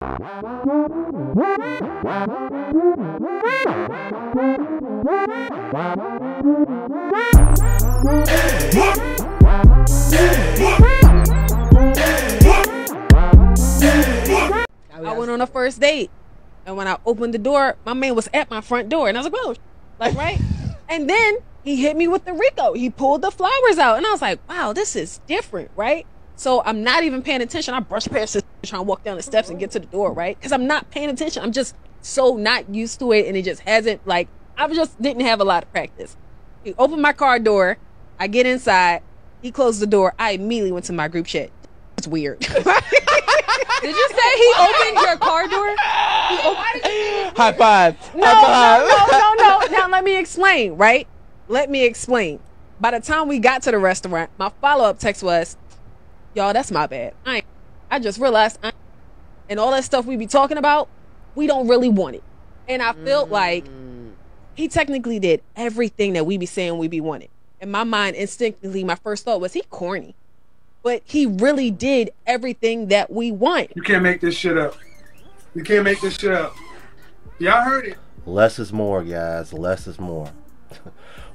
I went on a first date, and when I opened the door, my man was at my front door, and I was like, "Whoa!" Like, right? And then he hit me with the Rico. He pulled the flowers out, and I was like, "Wow, this is different," right? So I'm not even paying attention. I brush past this, trying to walk down the steps and get to the door, right? Because I'm not paying attention. I'm just so not used to it, and it just hasn't, like, I just didn't have a lot of practice. He opened my car door. I get inside. He closed the door. I immediately went to my group chat. It's weird. Did you say he opened your car door? High five. No, no. Now let me explain, right? Let me explain. By the time we got to the restaurant, my follow-up text was, "Y'all, that's my bad. I just realized and all that stuff we be talking about, we don't really want it." And I felt like he technically did everything that we be saying we be wanting. In my mind, instinctively, my first thought was, he corny. But he really did everything that we want. You can't make this shit up. You can't make this shit up. Y'all heard it. Less is more, guys. Less is more.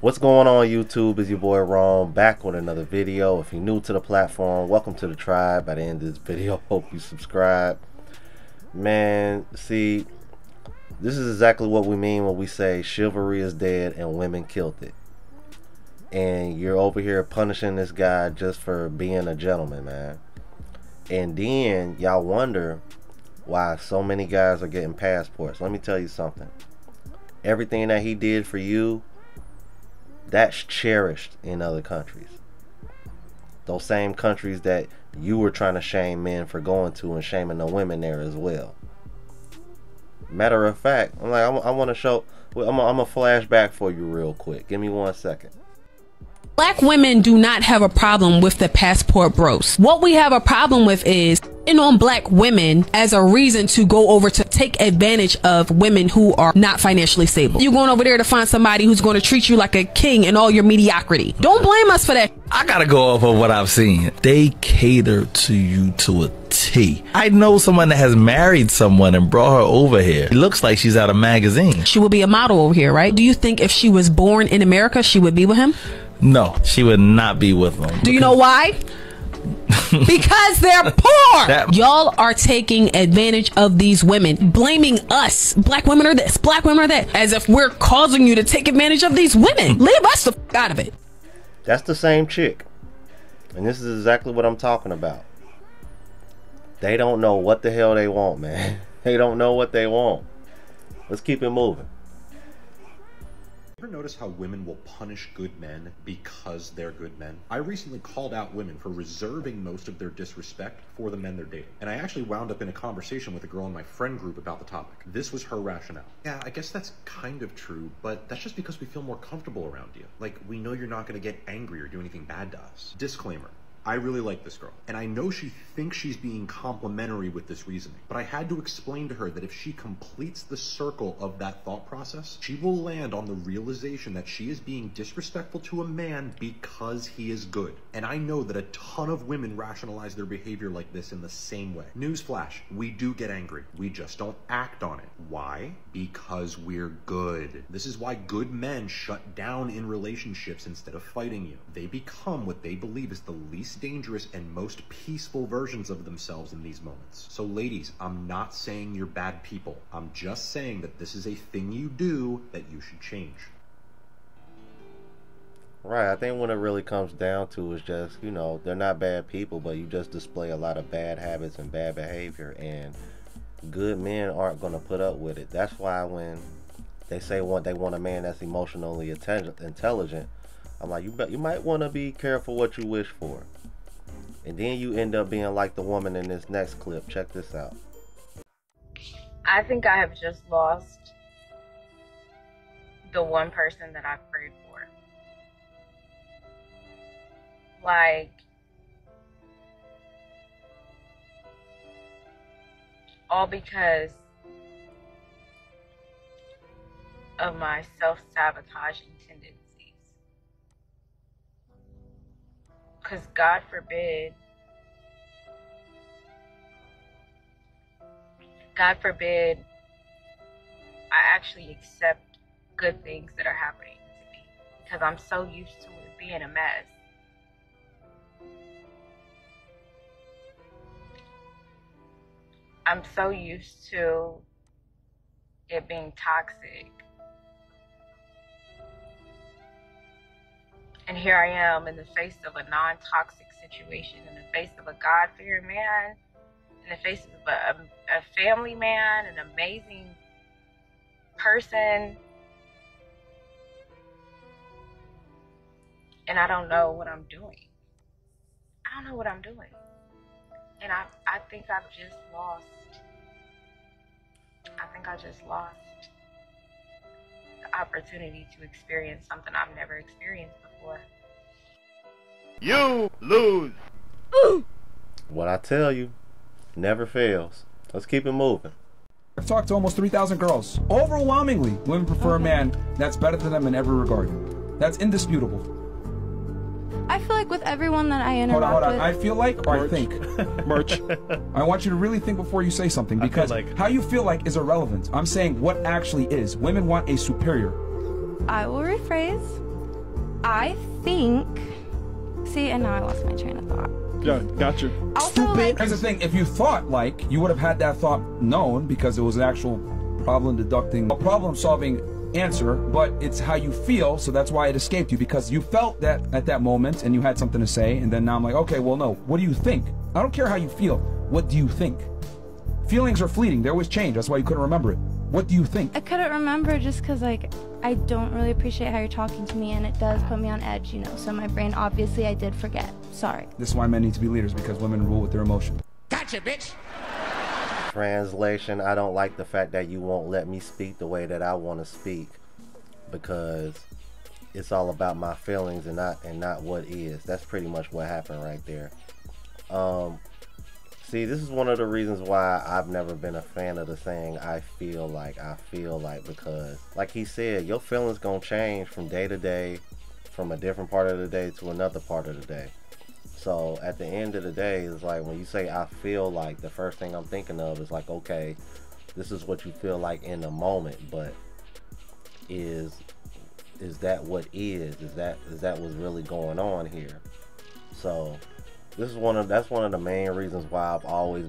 What's going on, YouTube? Is your boy Ron back with another video. If you're new to the platform, welcome to the tribe. By the end of this video, hope you subscribe. Man, see, this is exactly what we mean when we say chivalry is dead and women killed it. And you're over here punishing this guy just for being a gentleman, man. And then y'all wonder why so many guys are getting passports. Let me tell you something. Everything that he did for you, that's cherished in other countries. Those same countries that you were trying to shame men for going to and shaming the women there as well. Matter of fact, I want to show, I'm gonna flashback for you real quick. Give me 1 second. Black women do not have a problem with the passport bros. What we have a problem with is on black women as a reason to go over to take advantage of women who are not financially stable. You're going over there to find somebody who's going to treat you like a king in all your mediocrity. Don't blame us for that. I gotta go off of what I've seen. They cater to you to a T. I know someone that has married someone and brought her over here. It looks like she's out of magazine. She would be a model over here, right? Do you think if she was born in America, she would be with him? No, she would not be with him. Do you know why? Because they're poor. Y'all are taking advantage of these women, blaming us. Black women are this, black women are that, as if we're causing you to take advantage of these women. Leave us the f out of it. That's the same chick. And this is exactly what I'm talking about. They don't know what the hell they want, man. They don't know what they want. Let's keep it moving. Ever notice how women will punish good men because they're good men? I recently called out women for reserving most of their disrespect for the men they're dating. And I actually wound up in a conversation with a girl in my friend group about the topic. This was her rationale. Yeah, I guess that's kind of true, but that's just because we feel more comfortable around you. Like, we know you're not gonna get angry or do anything bad to us. Disclaimer. I really like this girl, and I know she thinks she's being complimentary with this reasoning, but I had to explain to her that if she completes the circle of that thought process, she will land on the realization that she is being disrespectful to a man because he is good. And I know that a ton of women rationalize their behavior like this in the same way. Newsflash, we do get angry. We just don't act on it. Why? Because we're good. This is why good men shut down in relationships instead of fighting you. They become what they believe is the least dangerous and most peaceful versions of themselves in these moments. So ladies, I'm not saying you're bad people. I'm just saying that this is a thing you do that you should change. Right, I think what it really comes down to is just, you know, they're not bad people, but you just display a lot of bad habits and bad behavior, and good men aren't going to put up with it. That's why when they say they want a man that's emotionally intelligent, I'm like, you might want to be careful what you wish for. And then you end up being like the woman in this next clip. Check this out. I think I have just lost the one person that I prayed for. Like, all because of my self-sabotaging tendencies. Because God forbid God forbid, I actually accept good things that are happening to me because I'm so used to it being a mess. I'm so used to it being toxic. And here I am in the face of a non-toxic situation, in the face of a God-fearing man, in the face of a family man, an amazing person. And I don't know what I'm doing. I don't know what I'm doing. And I think I've just lost. I think I just lost the opportunity to experience something I've never experienced before. You lose. What I tell you never fails. Let's keep it moving. I've talked to almost 3,000 girls. Overwhelmingly, women prefer a man that's better than them in every regard. That's indisputable. I feel like with everyone that I interact hold on. with... I feel like or Merch. I think? Merch. I want you to really think before you say something, because how you feel like is irrelevant. I'm saying what actually is. Women want a superior. I will rephrase. I think... See, and now I lost my train of thought. Gotcha. Also, like... Here's the thing. If you thought like, you would have had that thought known because it was an actual problem-solving answer, but it's how you feel, so that's why it escaped you, because you felt that at that moment and you had something to say, and then now I'm like, okay, well, no, what do you think? I don't care how you feel. What do you think? Feelings are fleeting. They always change. That's why you couldn't remember it. What do you think? I couldn't remember just because, like, I don't really appreciate how you're talking to me, and it does put me on edge, you know, so my brain, obviously, I did forget. Sorry. This is why men need to be leaders, because women rule with their emotions. Gotcha, bitch. Translation, I don't like the fact that you won't let me speak the way that I want to speak, because it's all about my feelings and not what is. That's pretty much what happened right there. See, this is one of the reasons why I've never been a fan of the saying I feel like, because like he said, your feelings gonna change from day to day, from a different part of the day to another part of the day. So at the end of the day, it's like when you say I feel like, the first thing I'm thinking of is like, okay, this is what you feel like in the moment, but is that what is? Is that what's really going on here? So that's one of the main reasons why I've always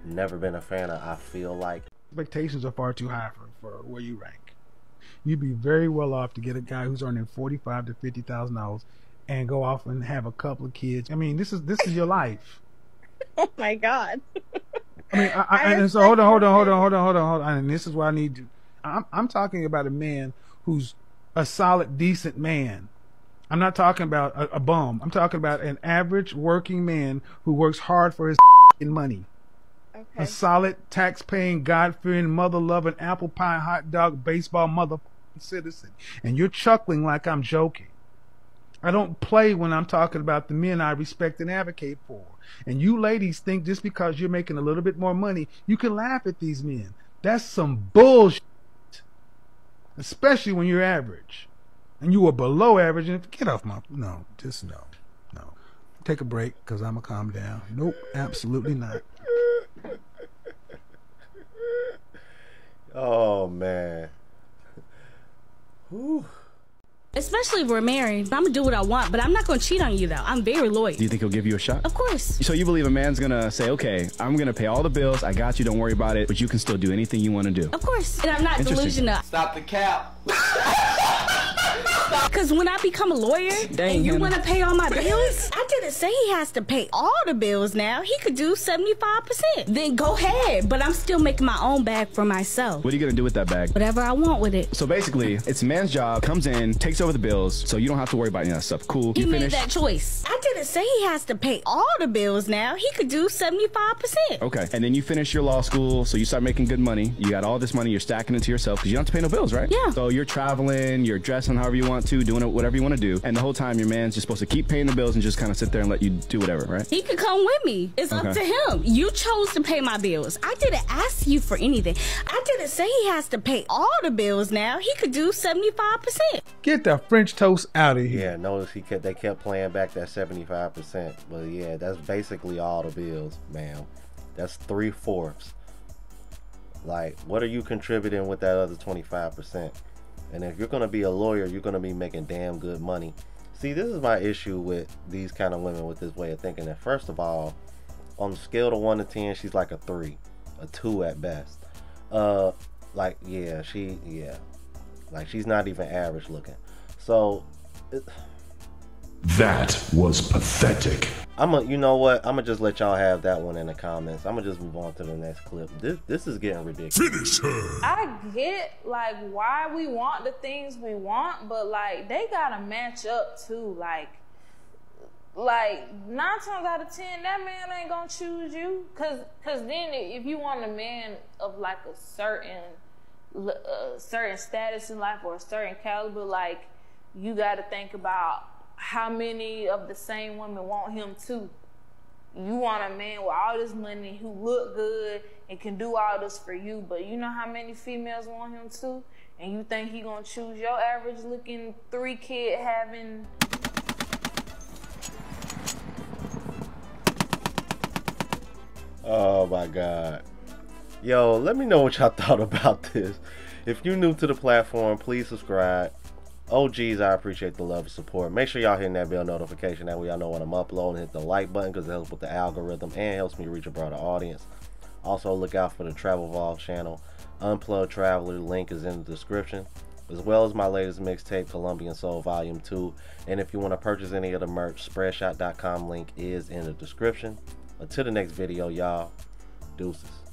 never been a fan of I feel like. Expectations are far too high for where you rank. You'd be very well off to get a guy who's earning $45,000 to $50,000 and go off and have a couple of kids. I mean, this is your life. Oh my God. I mean, and so hold on. And this is what I need to. I'm talking about a man who's a solid, decent man. I'm not talking about a bum. I'm talking about an average working man who works hard for his money. Okay. A solid, tax-paying, God-fearing, mother-loving, apple pie, hot dog, baseball mother citizen. And you're chuckling like I'm joking. I don't play when I'm talking about the men I respect and advocate for. And you ladies think just because you're making a little bit more money, you can laugh at these men. That's some bullshit. Especially when you're average. And you are below average. And get off my... No. Take a break, because I'm going to calm down. Nope, absolutely not. Oh, man. Whew. Especially if we're married. I'm gonna do what I want, but I'm not gonna cheat on you though. I'm very loyal. Do you think he'll give you a shot? Of course. So you believe a man's gonna say, okay, I'm gonna pay all the bills, I got you, don't worry about it, but you can still do anything you wanna do? Of course. And I'm not delusional. Stop the cap. Because when I become a lawyer, and you want to pay all my bills, I didn't say he has to pay all the bills now. He could do 75%. Then go ahead, but I'm still making my own bag for myself. What are you gonna do with that bag? Whatever I want with it. So basically, it's a man's job, comes in, takes over the bills, so you don't have to worry about any of that stuff. Cool. He made that choice. I didn't say he has to pay all the bills now. He could do 75%. Okay, and then you finish your law school, so you start making good money. You got all this money, you're stacking it to yourself, because you don't have to pay no bills, right? Yeah. So you're traveling, you're dressing however you want to, doing whatever you want to do, and the whole time your man's just supposed to keep paying the bills and just kind of sit there and let you do whatever, right? He could come with me. It's up to him. You chose to pay my bills. I didn't ask you for anything. I didn't say he has to pay all the bills now. He could do 75%. Get the French toast out of here. Yeah, notice they kept playing back that 75%. But yeah, that's basically all the bills, ma'am. That's 3/4. Like, what are you contributing with that other 25%? And if you're going to be a lawyer, you're going to be making damn good money. See, this is my issue with these kind of women with this way of thinking. That first of all, on the scale of 1 to 10, she's like a 3, a 2 at best. Like, yeah, like, she's not even average looking. So that was pathetic. You know what? I'm gonna just let y'all have that one in the comments. I'm gonna just move on to the next clip. This is getting ridiculous. Finish her. I get like why we want the things we want, but like they gotta match up too. Like 9 times out of 10, that man ain't gonna choose you. Cause then if you want a man of like a certain status in life or a certain caliber, like you gotta think about how many of the same women want him too. You want a man with all this money who look good and can do all this for you, but you know how many females want him too? And you think he gonna choose your average looking 3-kid having... Oh my God. Yo, let me know what y'all thought about this. If you're new to the platform, please subscribe. OGs, I appreciate the love and support. Make sure y'all hitting that bell notification. That way y'all know when I'm uploading. Hit the like button because it helps with the algorithm and helps me reach a broader audience. Also, look out for the Travel Vlog channel. Unplugged Traveler, link is in the description. As well as my latest mixtape, Colombian Soul Volume 2. And if you want to purchase any of the merch, spreadshot.com link is in the description. Until the next video, y'all. Deuces.